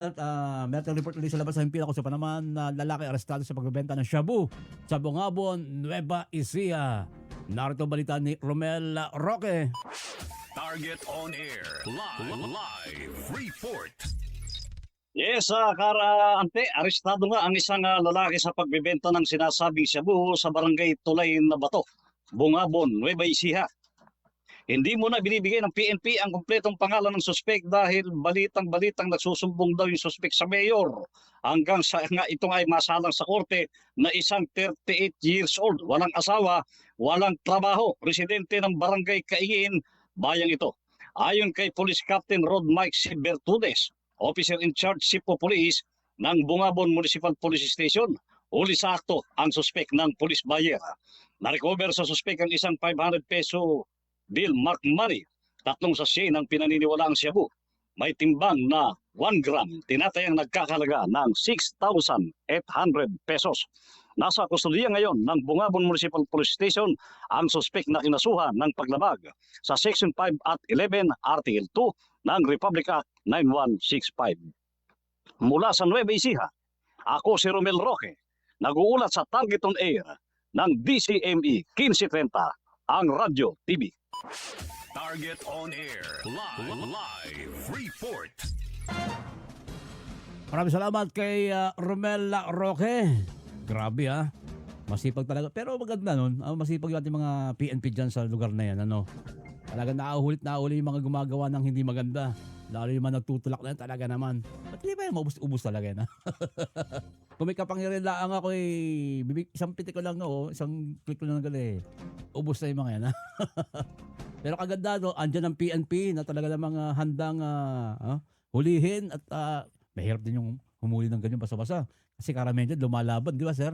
At meron report ulit sa labas ng Pilipinas kung sa naman na lalaki arestado sa pagbebenta ng shabu sa Bungabon, Nueva Ecija. Narito balita ni Romel Roque. Target on air. Live report. Yes, Ante, arestado nga ang isang lalaki sa pagbebenta ng sinasabing shabu sa barangay Tulay na Bato, Bungabon, Nueva Ecija. Hindi mo na binibigay ng PNP ang kumpletong pangalan ng suspek dahil balitang-balitang nagsusumbong daw yung suspek sa mayor. Hanggang sa nga itong ay masalang sa korte na isang 38 years old, walang asawa, walang trabaho, residente ng barangay Kaingin, bayang ito. Ayon kay Police Captain Rod Mike C. Bertudes, Officer in Charge Sipo Police ng Bungabon Municipal Police Station, huli sa akto ang suspek ng police buyer. Na-recover sa suspek ang isang 500 peso bill marked money, 3 sachet ng pinaniniwalaang shabu. May timbang na 1 gram, tinatayang nagkakalaga ng 6,800 pesos. Nasa kustudiya ngayon ng Bungabon Municipal Police Station ang suspek na kinasuhan ng paglabag sa Section 5 at 11, Article 2 ng Republic Act 9165. Mula sa Nueva Ecija, ako si Romel Roque, nag-uulat sa Target on Air ng DCME 1530, ang Radyo TV. Target on air. Live report. Maraming salamat kay Romel Roque. Grabe masipag talaga. Pero maganda nun, masipag yung ating mga PNP dyan sa lugar na yan. Talaga nauhulit yung mga gumagawa ng hindi maganda. Lalo yung mga nagtutulak na yan, talaga naman. Ba't di ba yung maubos-ubos talaga yan? Kung may kapangyarihan lang ako isang pitik ko lang isang click ko lang ubos na yung mga yan. Pero kaganda andyan ang PNP na talaga namang handang hulihin at mahirap din yung humuli ng ganyan basa-basa. Kasi karamihan dyan lumalaban, di ba sir?